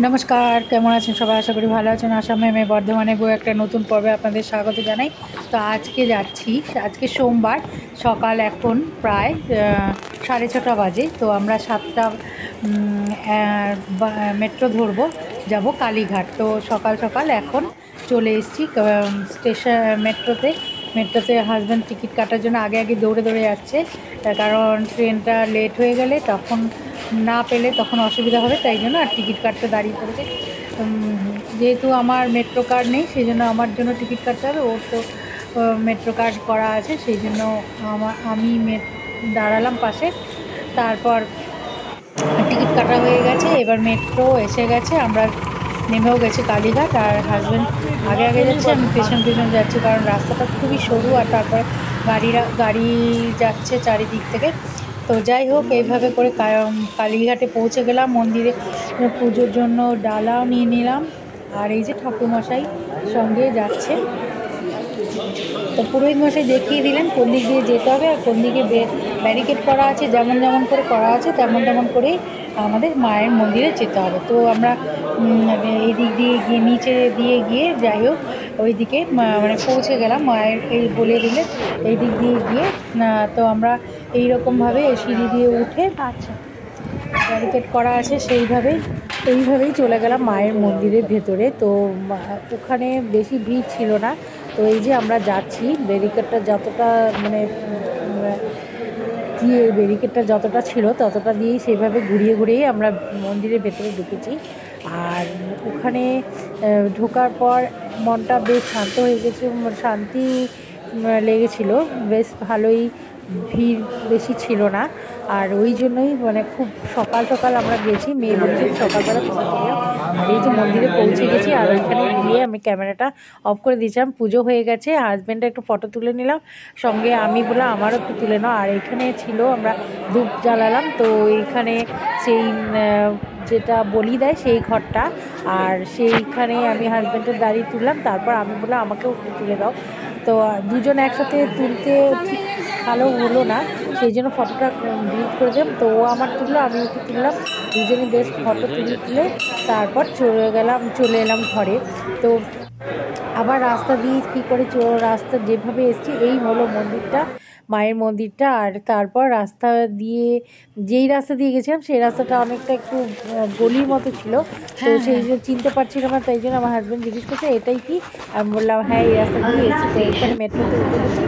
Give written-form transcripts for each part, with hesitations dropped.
নমস্কার, কেমন আছেন সবাই? আশা করি ভালো আছেন। আসামে আমি বর্ধমানে বউ একটা নতুন পর্বে আপনাদের স্বাগত জানাই। তো আজকে যাচ্ছি, আজকে সোমবার, সকাল এখন প্রায় 6:30 বাজে। তো আমরা 7টা মেট্রো ধরবো, যাব কালীঘাট। তো সকাল সকাল এখন চলে এসেছি স্টেশন মেট্রোতে হাজব্যান্ড টিকিট কাটার জন্য আগে আগে দৌড়ে দৌড়ে যাচ্ছে, কারণ ট্রেনটা লেট হয়ে গেলে তখন না পেলে তখন অসুবিধা হবে, তাই জন্য আর টিকিট কাটতে দাঁড়িয়ে পড়েছে। যেহেতু আমার মেট্রো কার্ড নেই, সেই জন্য আমার জন্য টিকিট কাটতে হবে। ওর তো মেট্রো কার্ড করা আছে, সেই জন্য আমি দাঁড়ালাম পাশে। তারপর টিকিট কাটা হয়ে গেছে, এবার মেট্রো এসে গেছে, আমরা নেমেও গেছি কালীঘাট। আর হাজব্যান্ড আগে আগে যাচ্ছে, আমি পেছন পেছন যাচ্ছি, কারণ রাস্তাটা খুবই সরু, আর তারপর গাড়ি যাচ্ছে চারিদিক থেকে। তো যাই হোক, এইভাবে করে কালীঘাটে পৌঁছে গেলাম। মন্দিরে পুজোর জন্য ডালাও নিয়ে নিলাম, আর এই যে ঠাকুরমশাই সঙ্গে যাচ্ছে। তো পুরোহিত মশাই দেখিয়ে দিলেন কোন দিক দিয়ে যেতে হবে আর কোন দিকে ব্যারিকেড করা আছে। যেমন যেমন করে করা আছে তেমন তেমন করেই আমাদের মায়ের মন্দিরে যেতে হবে। তো আমরা এই দিক দিয়ে গিয়ে নিচে দিয়ে গিয়ে যাই হোক ওই দিকে মানে পৌঁছে গেলাম। মায়ের এই বলে দিলে এই দিক দিয়ে গিয়ে তো আমরা এইরকমভাবে সিঁড়ি দিয়ে উঠে, আচ্ছা ব্যারিকেড করা আছে এইভাবেই চলে গেলাম মায়ের মন্দিরের ভেতরে। তো ওখানে বেশি ভিড় ছিল না। তো এই যে আমরা যাচ্ছি, ব্যারিকেডটা যতটা ছিল ততটা দিয়েই সেইভাবে ঘুরিয়ে ঘুরিয়েই আমরা মন্দিরের ভেতরে ঢুকেছি। আর ওখানে ঢোকার পর মনটা বেশ শান্ত হয়ে গেছে, শান্তি লেগেছিল, বেশ ভালোই, ভিড় বেশি ছিল না। আর ওই জন্যই মানে খুব সকাল সকাল আমরা গেছি, মেয়ে বলছে সকালবেলা পৌঁছে যাও। আর এই যে মন্দিরে পৌঁছে গেছি, আর ওইখানে গিয়ে আমি ক্যামেরাটা অফ করে দিয়েছিলাম। পুজো হয়ে গেছে, হাজব্যান্ডের একটু ফটো তুলে নিলাম, সঙ্গে আমি বললাম আমারও একটু তুলে নাও। আর এখানে ছিল, আমরা ধূপ জ্বালালাম। তো এইখানে সেই যেটা বলি দেয় সেই ঘরটা, আর সেইখানে আমি হাজব্যান্ডের দাঁড়িয়ে তুললাম। তারপর আমি বললাম আমাকেও একটু তুলে দাও। তো দুজন একসাথে তুলতে ঠিক ভালো হলো না, সেই জন্য ফটোটা ডিলিট করে দিলাম। তো ও আমার তুললো, আমি ওকে তুললাম, দুজনে বেশ ফটো তুলে তারপর চলে এলাম ঘরে। তো আবার রাস্তা দিয়ে কী করে রাস্তা যেভাবে এসেছি, এই হলো মন্দিরটা, মায়ের মন্দিরটা। আর তারপর যেই রাস্তা দিয়ে গেছিলাম সেই রাস্তাটা অনেকটা একটু গলির মতো ছিল। তো সেই জন্য চিনতে পারছিলাম না, তাই জন্য আমার হাজব্যান্ড জিজ্ঞেস করছে এটাই কি? আমি বললাম হ্যাঁ, এই রাস্তা দিয়ে এসেছি। তো এখানে মেট্রোতে উঠে গেছি,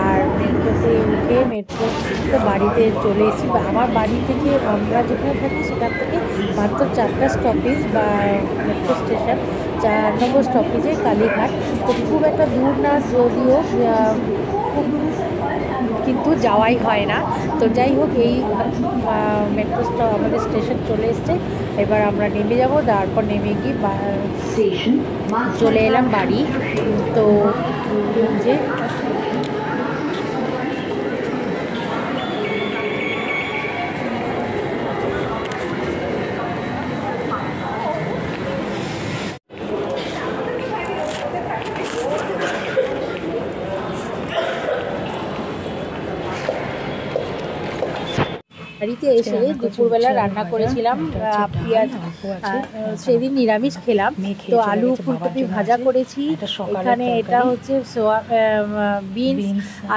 আর মেট্রোতে উঠে তো বাড়িতে চলে এসেছি। আমার বাড়ি থেকে, আমরা যেখানে থাকি সেখান থেকে মাত্র 4টা স্টপেজ বা মেট্রো স্টেশন, 4 নম্বর স্টপেজে কালীঘাট। তো খুব একটা দূর না যদিও, খুব কিন্তু যাওয়াই হয় না। তো যাই হোক, এই আমাদের স্টেশন চলে এসছে। এবার আমরা নেমে যাব, তারপর নেমে গিয়ে চলে এলাম বাড়ি। তো যে বাড়িতে এসে দুপুরবেলা রান্না করেছিলাম পেঁয়াজ, সেদিন নিরামিষ খেলাম। তো আলু ফুলকপি ভাজা করেছি। এখানে এটা হচ্ছে বিনস,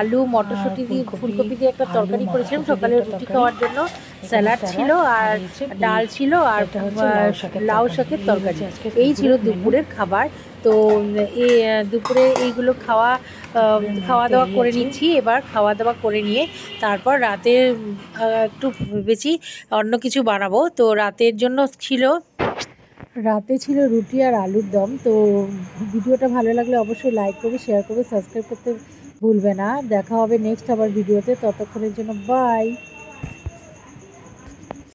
আলু, মটরশুঁটি দিয়ে ফুলকপি দিয়ে একটা তরকারি করেছিলাম সকালে রুটি খাওয়ার জন্য। স্যালাড ছিল, আর ডাল ছিল, আর লাউ শাকের তরকারি। এই ছিল দুপুরের খাবার। তো দুপুরে এইগুলো খাওয়া দাওয়া করে নিচ্ছি। এবার খাওয়া দাওয়া করে নিয়ে তারপর রাতে একটু ভেবেছি অন্য কিছু বানাবো। তো রাতে ছিল রুটি আর আলুর দম। তো ভিডিওটা ভালো লাগলে অবশ্যই লাইক করবে, শেয়ার করবে, সাবস্ক্রাইব করতে ভুলবে না। দেখা হবে নেক্সট আবার ভিডিওতে, ততক্ষণের জন্য বাই।